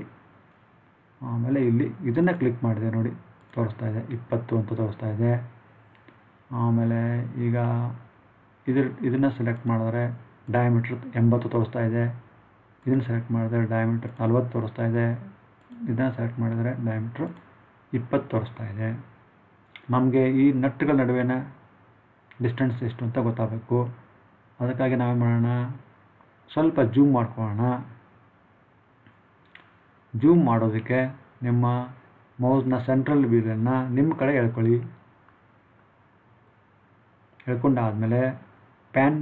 ಆಮೇಲೆ ಇಲ್ಲಿ ಇದನ್ನು ಕ್ಲಿಕ್ ಮಾಡಿದೆ ನೋಡಿ, ತೋರಿಸ್ತಾ ಇದೆ 20 ಅಂತ ತೋರಿಸ್ತಾ ಇದೆ. ಆಮೇಲೆ ಈಗ ಇದನ್ನು ಸೆಲೆಕ್ಟ್ ಮಾಡಿದ್ರೆ ಡಯಾಮೀಟ್ರ್ 80 ತೋರಿಸ್ತಾ ಇದೆ. ಇದನ್ನು ಸೆಲೆಕ್ಟ್ ಮಾಡಿದ್ರೆ ಡಯಾಮೀಟ್ರ್ 40 ತೋರಿಸ್ತಾ ಇದೆ. ಇದನ್ನು ಸೆಲೆಕ್ಟ್ ಮಾಡಿದರೆ ಡಯಾಮೀಟ್ರ್ 20 ತೋರಿಸ್ತಾ ಇದೆ. ನಮಗೆ ಈ ನಟ್ಗಳ ನಡುವಿನ ಡಿಸ್ಟೆನ್ಸ್ ಎಷ್ಟು ಅಂತ ಗೊತ್ತಾಗಬೇಕು. ಅದಕ್ಕಾಗಿ ನಾವೇನು ಮಾಡೋಣ, ಸ್ವಲ್ಪ ಜೂಮ್ ಮಾಡ್ಕೊಳ್ಳೋಣ. ಜೂಮ್ ಮಾಡೋದಕ್ಕೆ ನಿಮ್ಮ ಮೌಸ್ನ ಸೆಂಟ್ರಲ್ ವೀಲನ್ನು ನಿಮ್ಮ ಕಡೆ ಎಳ್ಕೊಳ್ಳಿ. ಎಳ್ಕೊಂಡಾದಮೇಲೆ ಪ್ಯಾನ್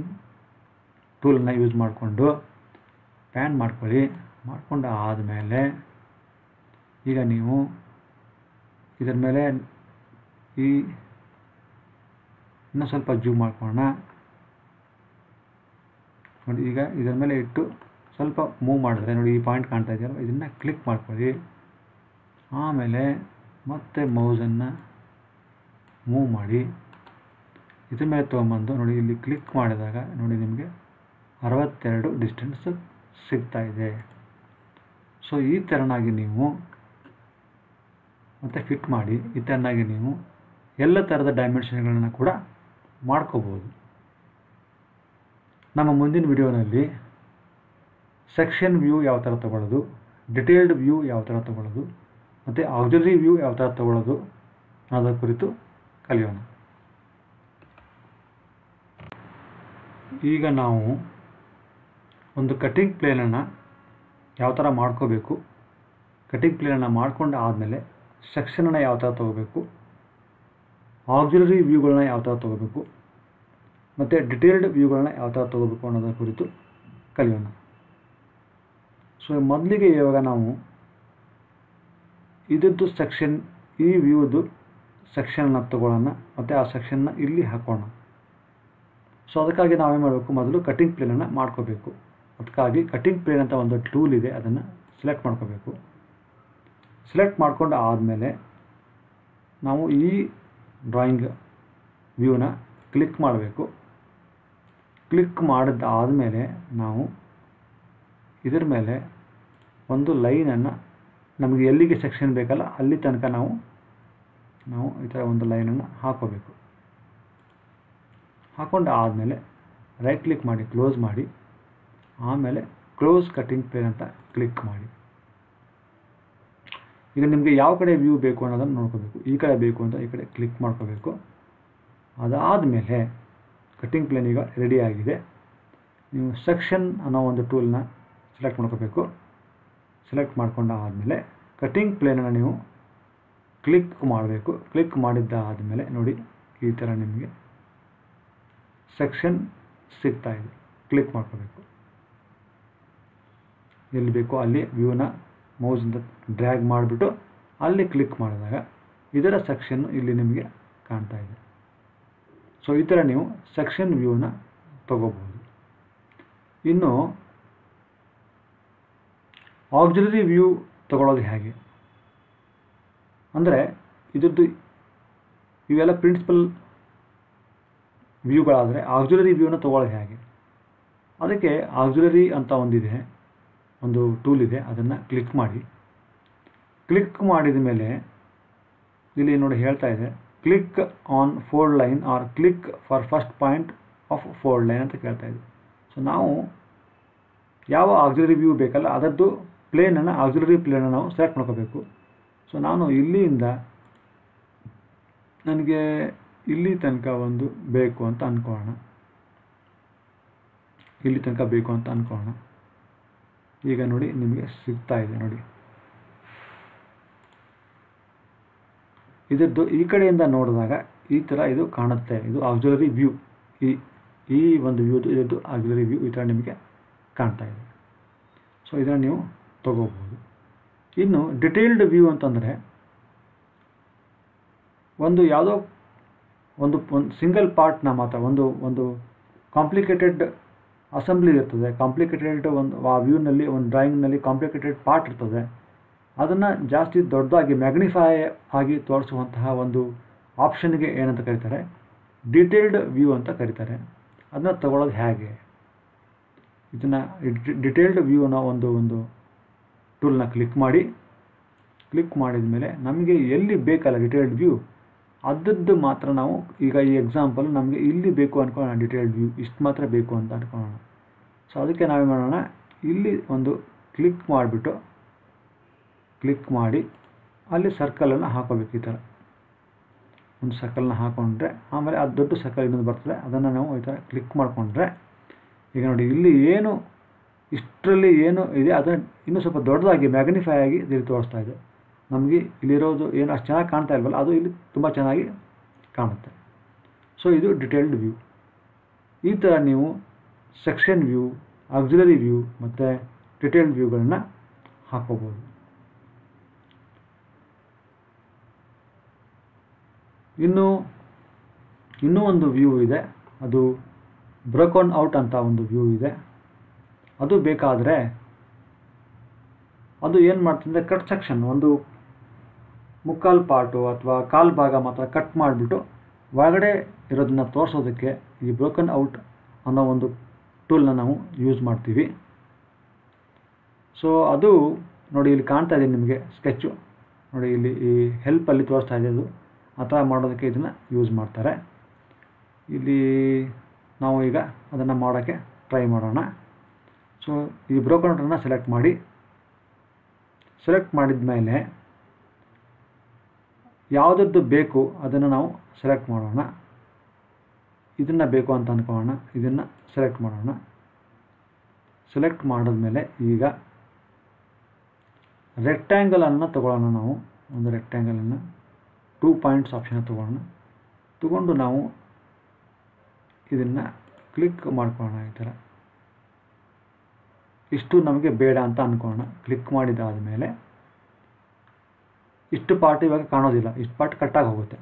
ಟೂಲನ್ನು ಯೂಸ್ ಮಾಡಿಕೊಂಡು ಪ್ಯಾನ್ ಮಾಡ್ಕೊಳ್ಳಿ. ಮಾಡಿಕೊಂಡು ಆದಮೇಲೆ ಈಗ ನೀವು ಇದರ ಮೇಲೆ ಇನ್ನೂ ಸ್ವಲ್ಪ ಜೂಮ್ ಮಾಡ್ಕೊಳ್ಳೋಣ. ನೋಡಿ, ಈಗ ಇದರ ಮೇಲೆ ಇಟ್ಟು ಸ್ವಲ್ಪ ಮೂವ್ ಮಾಡಿದ್ರೆ ನೋಡಿ, ಈ ಪಾಯಿಂಟ್ ಕಾಣ್ತಾ ಇದೆಯಲ್ಲ, ಇದನ್ನು ಕ್ಲಿಕ್ ಮಾಡ್ಕೊಳ್ಳಿ. ಆಮೇಲೆ ಮತ್ತೆ ಮೌಸನ್ನು ಮೂವ್ ಮಾಡಿ ಇದ್ರ ಮೇಲೆ ತೊಗೊಂಬಂದು ನೋಡಿ, ಇಲ್ಲಿ ಕ್ಲಿಕ್ ಮಾಡಿದಾಗ ನೋಡಿ ನಿಮಗೆ 62 ಡಿಸ್ಟೆನ್ಸ್ ಸಿಗ್ತಾ ಇದೆ. ಸೊ ಈ ಥರನಾಗಿ ನೀವು ಮತ್ತೆ ಫಿಟ್ ಮಾಡಿ, ಈ ಥರನಾಗಿ ನೀವು ಎಲ್ಲ ಥರದ ಡೈಮೆನ್ಷನ್ಗಳನ್ನು ಕೂಡ ಮಾಡ್ಕೋಬೋದು. ನಮ್ಮ ಮುಂದಿನ ವಿಡಿಯೋನಲ್ಲಿ ಸೆಕ್ಷನ್ ವ್ಯೂ ಯಾವ ಥರ ತೊಗೊಳ್ಳೋದು, ಡಿಟೇಲ್ಡ್ ವ್ಯೂ ಯಾವ ಥರ ತೊಗೊಳ್ಳೋದು ಮತ್ತು ಆಕ್ಸಿಲರಿ ವ್ಯೂ ಯಾವ ಥರ ತೊಗೊಳ್ಳೋದು ಅದರ ಕುರಿತು ಕಲಿಯೋಣ. ಈಗ ನಾವು ಒಂದು ಕಟಿಂಗ್ ಪ್ಲೇನನ್ನು ಯಾವ ಥರ ಮಾಡ್ಕೋಬೇಕು, ಕಟಿಂಗ್ ಪ್ಲೇನನ್ನು ಮಾಡ್ಕೊಂಡು ಆದಮೇಲೆ ಸೆಕ್ಷನನ್ನು ಯಾವ ಥರ ತೊಗೋಬೇಕು, ಆಕ್ಸಿಲರಿ ವ್ಯೂಗಳನ್ನ ಯಾವ ಥರ ತೊಗೋಬೇಕು ಮತ್ತು ಡಿಟೇಲ್ಡ್ ವ್ಯೂಗಳನ್ನ ಯಾವ ಥರ ತೊಗೋಬೇಕು ಅನ್ನೋದರ ಕುರಿತು ಕಲಿಯೋಣ. ಸೊ ಮೊದಲಿಗೆ ಇವಾಗ ನಾವು ಇದದ್ದು ಸೆಕ್ಷನ್, ಈ ವ್ಯೂದು ಸೆಕ್ಷನ್ನ ತೊಗೊಳ್ಳೋಣ ಮತ್ತು ಆ ಸೆಕ್ಷನ್ನ ಇಲ್ಲಿ ಹಾಕೋಣ. ಸೊ ಅದಕ್ಕಾಗಿ ನಾವೇನು ಮಾಡಬೇಕು, ಮೊದಲು ಕಟಿಂಗ್ ಪ್ಲೇನನ್ನು ಮಾಡ್ಕೋಬೇಕು. ಅದಕ್ಕಾಗಿ ಕಟಿಂಗ್ ಪ್ಲೇನ್ ಅಂತ ಒಂದು ಟೂಲ್ ಇದೆ, ಅದನ್ನು ಸೆಲೆಕ್ಟ್ ಮಾಡ್ಕೋಬೇಕು. ಸೆಲೆಕ್ಟ್ ಮಾಡ್ಕೊಂಡು ಆದಮೇಲೆ ನಾವು ಈ ಡ್ರಾಯಿಂಗ್ ವ್ಯೂನ ಕ್ಲಿಕ್ ಮಾಡಬೇಕು. ಕ್ಲಿಕ್ ಮಾಡಿದ್ದಾದಮೇಲೆ ನಾವು ಇದರ ಮೇಲೆ ಒಂದು ಲೈನನ್ನು ನಮಗೆ ಎಲ್ಲಿಗೆ ಸೆಕ್ಷನ್ ಬೇಕಲ್ಲ ಅಲ್ಲಿ ತನಕ ನಾವು ಈ ಥರ ಒಂದು ಲೈನನ್ನು ಹಾಕೋಬೇಕು. ಹಾಕೊಂಡು ಆದಮೇಲೆ ರೈಟ್ ಕ್ಲಿಕ್ ಮಾಡಿ ಕ್ಲೋಸ್ ಮಾಡಿ, ಆಮೇಲೆ ಕ್ಲೋಸ್ ಕಟಿಂಗ್ ಪ್ಲೇನ್ ಅಂತ ಕ್ಲಿಕ್ ಮಾಡಿ. ಈಗ ನಿಮಗೆ ಯಾವ ಕಡೆ ವ್ಯೂ ಬೇಕು ಅನ್ನೋದನ್ನು ನೋಡ್ಕೋಬೇಕು. ಈ ಕಡೆ ಬೇಕು ಅಂತ ಈ ಕಡೆ ಕ್ಲಿಕ್ ಮಾಡ್ಕೋಬೇಕು. ಅದಾದಮೇಲೆ ಕಟಿಂಗ್ ಪ್ಲೇನ್ ಈಗ ರೆಡಿ ಆಗಿದೆ. ನೀವು ಸೆಕ್ಷನ್ ಅನ್ನೋ ಒಂದು ಟೂಲ್ನ ಸೆಲೆಕ್ಟ್ ಮಾಡ್ಕೋಬೇಕು. ಸೆಲೆಕ್ಟ್ ಮಾಡ್ಕೊಂಡು ಆದಮೇಲೆ ಕಟಿಂಗ್ ಪ್ಲೇನನ್ನು ನೀವು ಕ್ಲಿಕ್ ಮಾಡಬೇಕು. ಕ್ಲಿಕ್ ಮಾಡಿದ್ದಾದಮೇಲೆ ನೋಡಿ ಈ ಥರ ನಿಮಗೆ ಸೆಕ್ಷನ್ ಸಿಗ್ತಾ ಇದೆ. ಕ್ಲಿಕ್ ಮಾಡ್ಕೋಬೇಕು. ಎಲ್ಲಿ ಬೇಕೋ ಅಲ್ಲಿ ವ್ಯೂನ ಮೌಸಿಂದ ಡ್ರ್ಯಾಗ್ ಮಾಡಿಬಿಟ್ಟು ಅಲ್ಲಿ ಕ್ಲಿಕ್ ಮಾಡಿದಾಗ ಇದರ ಸೆಕ್ಷನ್ನು ಇಲ್ಲಿ ನಿಮಗೆ ಕಾಣ್ತಾ ಇದೆ. ಸೊ ಈ ಥರ ನೀವು ಸೆಕ್ಷನ್ ವ್ಯೂನ ತಗೋಬಹುದು. ಇನ್ನು ಆಕ್ಸಿಲರಿ ವ್ಯೂ ತಗೊಳ್ಳೋದು ಹೇಗೆ ಅಂದರೆ, ಇದ್ರದ್ದು ಇವೆಲ್ಲ ಪ್ರಿನ್ಸಿಪಲ್ ವ್ಯೂಗಳಾದರೆ ಆಕ್ಸಿಲರಿ ವ್ಯೂನ ತಗೊಳ್ಳೋದು ಹೇಗೆ, ಅದಕ್ಕೆ ಆಕ್ಸಿಲರಿ ಅಂತ ಒಂದು ಟೂಲ್ ಇದೆ, ಅದನ್ನು ಕ್ಲಿಕ್ ಮಾಡಿ. ಕ್ಲಿಕ್ ಮಾಡಿದ ಮೇಲೆ ಇಲ್ಲಿ ನೋಡಿ ಹೇಳ್ತಾ ಇದೆ click on fold line or click for first point of fold line ಅಂತ ಕೇಳ್ತಾ ಇದೆ. ಸೊ ನಾವು ಯಾವ ಆಕ್ಸಿಲರಿ ವ್ಯೂ ಬೇಕಲ್ಲ ಅದರದ್ದು ಆಕ್ಸಿಲರಿ ಪ್ಲೇನನ್ನು ನಾವು ಸೆಲೆಕ್ಟ್ ಮಾಡ್ಕೋಬೇಕು. ಸೊ ನಾನು ಇಲ್ಲಿಂದ ನನಗೆ ಇಲ್ಲಿ ತನಕ ಒಂದು ಬೇಕು ಅಂತ ಅಂದ್ಕೊಳ್ಳೋಣ. ಇಲ್ಲಿ ತನಕ ಬೇಕು ಅಂತ ಅಂದ್ಕೊಳ್ಳೋಣ. ಈಗ ನೋಡಿ ನಿಮಗೆ ಸಿಗ್ತಾ ಇದೆ ನೋಡಿ. ಇದರದ್ದು ಈ ಕಡೆಯಿಂದ ನೋಡಿದಾಗ ಈ ಥರ ಇದು ಕಾಣುತ್ತೆ. ಇದು ಆಕ್ಸಿಲರಿ ವ್ಯೂ. ಈ ಒಂದು ವ್ಯೂದು ಇದರದ್ದು ಆಕ್ಸಿಲರಿ ವ್ಯೂ ಈ ಥರ ನಿಮಗೆ ಕಾಣ್ತಾ ಇದೆ. ಸೊ ಇದನ್ನು ನೀವು ತಗೋಬಹುದು. ಇನ್ನು ಡಿಟೇಲ್ಡ್ ವ್ಯೂ ಅಂತಂದರೆ ಯಾವುದೋ ಒಂದು ಸಿಂಗಲ್ ಪಾರ್ಟ್ನ ಮಾತ್ರ ಒಂದು ಕಾಂಪ್ಲಿಕೇಟೆಡ್ ಅಸೆಂಬ್ಲಿ ಇರ್ತದೆ. ಕಾಂಪ್ಲಿಕೇಟೆಡ್ ಆ ವ್ಯೂನಲ್ಲಿ ಒಂದು ಡ್ರಾಯಿಂಗ್ನಲ್ಲಿ ಕಾಂಪ್ಲಿಕೇಟೆಡ್ ಪಾರ್ಟ್ ಇರ್ತದೆ. ಅದನ್ನು ಜಾಸ್ತಿ ದೊಡ್ಡದಾಗಿ ಮ್ಯಾಗ್ನಿಫೈ ಆಗಿ ತೋರಿಸುವಂತಹ ಒಂದು ಆಪ್ಷನ್ಗೆ ಏನಂತ ಕರೀತಾರೆ, ಡಿಟೇಲ್ಡ್ ವ್ಯೂ ಅಂತ ಕರೀತಾರೆ. ಅದನ್ನು ತಗೊಳ್ಳೋದು ಹೇಗೆ, ಇದನ್ನು ಡಿಟೇಲ್ಡ್ ವ್ಯೂನ ಒಂದು ಟೂಲ್ನ ಕ್ಲಿಕ್ ಮಾಡಿ. ಕ್ಲಿಕ್ ಮಾಡಿದ ಮೇಲೆ ನಮಗೆ ಎಲ್ಲಿ ಬೇಕಲ್ಲ ಡಿಟೇಲ್ಡ್ ವ್ಯೂ ಅದದ್ದು ಮಾತ್ರ ನಾವು ಈಗ ಈ ಎಕ್ಸಾಂಪಲ್ ನಮಗೆ ಇಲ್ಲಿ ಬೇಕು ಅಂದ್ಕೊಳ್ಳೋಣ. ಡಿಟೇಲ್ಡ್ ವ್ಯೂ ಇಷ್ಟು ಮಾತ್ರ ಬೇಕು ಅಂತ ಅಂದ್ಕೊಳ್ಳೋಣ. ಸೊ ಅದಕ್ಕೆ ನಾವೇನು ಮಾಡೋಣ, ಇಲ್ಲಿ ಒಂದು ಕ್ಲಿಕ್ ಮಾಡಿಬಿಟ್ಟು ಕ್ಲಿಕ್ ಮಾಡಿ ಅಲ್ಲಿ ಸರ್ಕಲನ್ನು ಹಾಕೋಬೇಕು. ಈ ಥರ ಒಂದು ಸರ್ಕಲ್ನ ಹಾಕೊಂಡ್ರೆ ಆಮೇಲೆ ಅದು ದೊಡ್ಡ ಸರ್ಕಲ್ ಇನ್ನೊಂದು ಬರ್ತದೆ, ಅದನ್ನು ನಾವು ಈ ಥರ ಕ್ಲಿಕ್ ಮಾಡಿಕೊಂಡ್ರೆ ಈಗ ನೋಡಿ ಇಲ್ಲಿ ಇಷ್ಟರಲ್ಲಿ ಏನು ಇದೆ ಅದನ್ನು ಇನ್ನೂ ಸ್ವಲ್ಪ ದೊಡ್ಡದಾಗಿ ಮ್ಯಾಗ್ನಿಫೈ ಆಗಿ ಇಲ್ಲಿ ತೋರಿಸ್ತಾ ಇದೆ. ನಮಗೆ ಇಲ್ಲಿರೋದು ಏನು ಅಷ್ಟು ಚೆನ್ನಾಗಿ ಕಾಣ್ತಾ ಇಲ್ವಲ್ಲ, ಅದು ಇಲ್ಲಿ ತುಂಬ ಚೆನ್ನಾಗಿ ಕಾಣುತ್ತೆ. ಸೊ ಇದು ಡಿಟೇಲ್ಡ್ ವ್ಯೂ. ಈ ಥರ ನೀವು ಸೆಕ್ಷನ್ ವ್ಯೂ, ಆಕ್ಸಿಲರಿ ವ್ಯೂ ಮತ್ತು ಡಿಟೇಲ್ಡ್ ವ್ಯೂಗಳನ್ನ ಹಾಕೋಬೋದು. ಇನ್ನೂ ಒಂದು ವ್ಯೂ ಇದೆ, ಅದು ಬ್ರೋಕನ್ ಔಟ್ ಅಂತ ಒಂದು ವ್ಯೂ ಇದೆ. ಅದು ಬೇಕಾದರೆ ಅದು ಏನು ಮಾಡ್ತಂದರೆ ಕಟ್ ಸೆಕ್ಷನ್ ಒಂದು ಮುಕ್ಕಾಲು ಪಾರ್ಟು ಅಥವಾ ಕಾಲು ಭಾಗ ಮಾತ್ರ ಕಟ್ ಮಾಡಿಬಿಟ್ಟು ಒಳಗಡೆ ಇರೋದನ್ನು ತೋರಿಸೋದಕ್ಕೆ ಈ ಬ್ರೋಕನ್ ಔಟ್ ಅನ್ನೋ ಒಂದು ಟೂಲ್ನ ನಾವು ಯೂಸ್ ಮಾಡ್ತೀವಿ. ಸೊ ಅದು ನೋಡಿ ಇಲ್ಲಿ ಕಾಣ್ತಾ ಇದೆ ನಿಮಗೆ ಸ್ಕೆಚ್ಚು ನೋಡಿ, ಇಲ್ಲಿ ಈ ಹೆಲ್ಪಲ್ಲಿ ತೋರಿಸ್ತಾ ಇದೆ. ಅದು ಆ ಥರ ಮಾಡೋದಕ್ಕೆ ಇದನ್ನು ಯೂಸ್ ಮಾಡ್ತಾರೆ. ಇಲ್ಲಿ ನಾವು ಈಗ ಅದನ್ನು ಮಾಡೋಕ್ಕೆ ಟ್ರೈ ಮಾಡೋಣ. ಸೊ ಈ ಬ್ರೋಕನ್ ಔಟನ್ನು ಸೆಲೆಕ್ಟ್ ಮಾಡಿ. ಸೆಲೆಕ್ಟ್ ಮಾಡಿದ ಮೇಲೆ ಯಾವುದದ್ದು ಬೇಕು ಅದನ್ನು ನಾವು ಸೆಲೆಕ್ಟ್ ಮಾಡೋಣ. ಇದನ್ನು ಬೇಕು ಅಂತ ಅಂದ್ಕೊಳ್ಳೋಣ, ಇದನ್ನು ಸೆಲೆಕ್ಟ್ ಮಾಡೋಣ. ಸೆಲೆಕ್ಟ್ ಮಾಡಿದ್ಮೇಲೆ ಈಗ ರೆಕ್ಟ್ಯಾಂಗಲನ್ನು ತಗೊಳ್ಳೋಣ. ನಾವು ಒಂದು ರೆಕ್ಟ್ಯಾಂಗಲನ್ನು 2 ಪಾಯಿಂಟ್ಸ್ ಆಪ್ಷನ್ ತಗೊಳ್ಳೋಣ. ತಗೊಂಡು ನಾವು ಇದನ್ನು ಕ್ಲಿಕ್ ಮಾಡ್ಕೊಳ್ಳೋಣ. ಈ ಥರ ಇಷ್ಟು ನಮಗೆ ಬೇಡ ಅಂತ ಅಂದ್ಕೊಳ್ಳೋಣ. ಕ್ಲಿಕ್ ಮಾಡಿದಾದ ಮೇಲೆ ಇಷ್ಟು ಪಾರ್ಟ್ ಇವಾಗ ಕಾಣೋದಿಲ್ಲ, ಇಷ್ಟು ಪಾರ್ಟ್ ಕಟ್ಟಾಗಿ ಹೋಗುತ್ತೆ.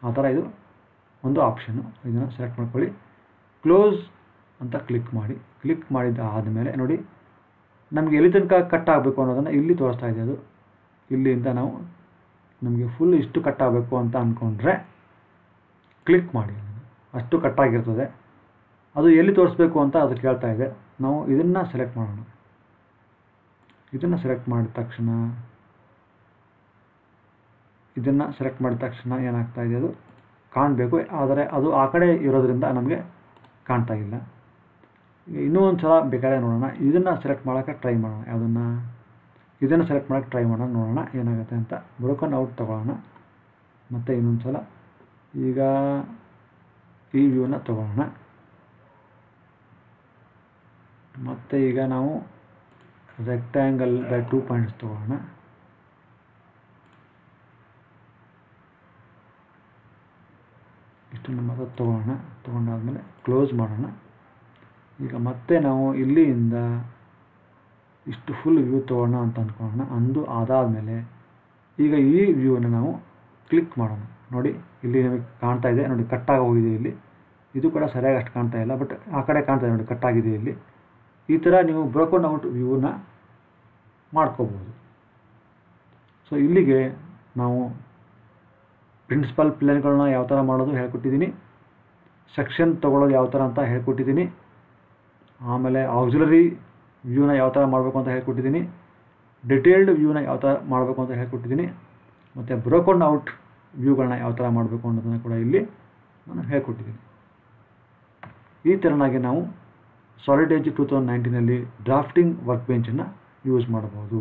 ಆ ಥರ ಇದು ಒಂದು ಆಪ್ಷನ್ನು. ಇದನ್ನು ಸೆಲೆಕ್ಟ್ ಮಾಡ್ಕೊಳ್ಳಿ. ಕ್ಲೋಸ್ ಅಂತ ಕ್ಲಿಕ್ ಮಾಡಿ. ಕ್ಲಿಕ್ ಮಾಡಿದ ಆದಮೇಲೆ ನೋಡಿ ನಮಗೆ ಎಲ್ಲಿ ತನಕ ಕಟ್ ಆಗಬೇಕು ಅನ್ನೋದನ್ನು ಇಲ್ಲಿ ತೋರಿಸ್ತಾ ಇದೆ. ಅದು ಇಲ್ಲಿಂದ ನಾವು ನಮಗೆ ಫುಲ್ ಇಷ್ಟು ಕಟ್ ಆಗಬೇಕು ಅಂತ ಅಂದ್ಕೊಂಡ್ರೆ ಕ್ಲಿಕ್ ಮಾಡಿ. ಅಷ್ಟು ಕಟ್ಟಾಗಿರ್ತದೆ. ಅದು ಎಲ್ಲಿ ತೋರಿಸ್ಬೇಕು ಅಂತ ಅದು ಕೇಳ್ತಾ ಇದೆ. ನಾವು ಇದನ್ನು ಸೆಲೆಕ್ಟ್ ಮಾಡೋಣ. ಇದನ್ನು ಸೆಲೆಕ್ಟ್ ಮಾಡಿದ ತಕ್ಷಣ ಏನಾಗ್ತಾ ಇದೆ, ಅದು ಕಾಣಬೇಕು. ಆದರೆ ಅದು ಆ ಕಡೆ ಇರೋದ್ರಿಂದ ನಮಗೆ ಕಾಣ್ತಾ ಇಲ್ಲ. ಇನ್ನೂ ಒಂದು ಸಲ ಬೇಕಾದ್ರೆ ನೋಡೋಣ. ಇದನ್ನು ಸೆಲೆಕ್ಟ್ ಮಾಡೋಕ್ಕೆ ಟ್ರೈ ಮಾಡೋಣ. ಇದನ್ನು ಸೆಲೆಕ್ಟ್ ಮಾಡೋಕ್ಕೆ ಟ್ರೈ ಮಾಡೋಣ, ನೋಡೋಣ ಏನಾಗುತ್ತೆ ಅಂತ. ಬ್ರೋಕನ್ ಔಟ್ ತೊಗೊಳ್ಳೋಣ. ಮತ್ತು ಇನ್ನೊಂದು ಸಲ ಈಗ ಈ ವ್ಯೂನ ತೊಗೊಳ್ಳೋಣ. ಮತ್ತು ಈಗ ನಾವು ರೆಕ್ಟ್ಯಾಂಗಲ್ ಬೈ 2 ಪಾಯಿಂಟ್ಸ್ ತೊಗೊಳ್ಳೋಣ. ಇಷ್ಟನ್ನು ಮಾತ್ರ ತೊಗೊಳ್ಳೋಣ. ತೊಗೊಂಡಾದ್ಮೇಲೆ ಕ್ಲೋಸ್ ಮಾಡೋಣ. ಈಗ ಮತ್ತೆ ನಾವು ಇಲ್ಲಿಂದ ಇಷ್ಟು ಫುಲ್ ವ್ಯೂ ತೊಗೊಳ್ಳೋಣ ಅಂತ ಅಂದ್ಕೊಳ್ಳೋಣ. ಅದಾದಮೇಲೆ ಈಗ ಈ ವ್ಯೂನ ನಾವು ಕ್ಲಿಕ್ ಮಾಡೋಣ. ನೋಡಿ ಇಲ್ಲಿ ನಮಗೆ ಕಾಣ್ತಾ ಇದೆ, ನೋಡಿ ಕಟ್ಟಾಗಿ ಹೋಗಿದೆ. ಇಲ್ಲಿ ಇದು ಕೂಡ ಸರಿಯಾಗಿ ಅಷ್ಟು ಕಾಣ್ತಾ ಇಲ್ಲ, ಬಟ್ ಆ ಕಡೆ ಕಾಣ್ತಾ ಇದೆ ನೋಡಿ, ಕಟ್ಟಾಗಿದೆ ಇಲ್ಲಿ. ಈ ಥರ ನೀವು ಬ್ರೋಕನ್ ಔಟ್ ವ್ಯೂನ ಮಾಡ್ಕೋಬೋದು. ಸೊ ಇಲ್ಲಿಗೆ ನಾವು ಪ್ರಿನ್ಸಿಪಲ್ ಪ್ಲೇನ್ಗಳನ್ನ ಯಾವ ಥರ ಮಾಡೋದು ಹೇಳ್ಕೊಟ್ಟಿದ್ದೀನಿ. ಸೆಕ್ಷನ್ ತೊಗೊಳ್ಳೋದು ಯಾವ ಥರ ಅಂತ ಹೇಳ್ಕೊಟ್ಟಿದ್ದೀನಿ. ಆಮೇಲೆ ಆಕ್ಸಿಲರಿ ವ್ಯೂನ ಯಾವ ಥರ ಮಾಡಬೇಕು ಅಂತ ಹೇಳ್ಕೊಟ್ಟಿದ್ದೀನಿ. ಡಿಟೇಲ್ಡ್ ವ್ಯೂನ ಯಾವ ಥರ ಮಾಡಬೇಕು ಅಂತ ಹೇಳ್ಕೊಟ್ಟಿದ್ದೀನಿ. ಮತ್ತು ಬ್ರೋಕನ್ ಔಟ್ ವ್ಯೂಗಳನ್ನ ಯಾವ ಥರ ಮಾಡಬೇಕು ಅನ್ನೋದನ್ನು ಕೂಡ ಇಲ್ಲಿ ನಾನು ಹೇಳ್ಕೊಟ್ಟಿದ್ದೀನಿ. ಈ ಥರನಾಗಿ ನಾವು ಸಾಲಿಡ್ ಎಡ್ಜ್ 2019ನಲ್ಲಿ ಡ್ರಾಫ್ಟಿಂಗ್ ವರ್ಕ್ ಬೆಂಚನ್ನು ಯೂಸ್ ಮಾಡಬಹುದು.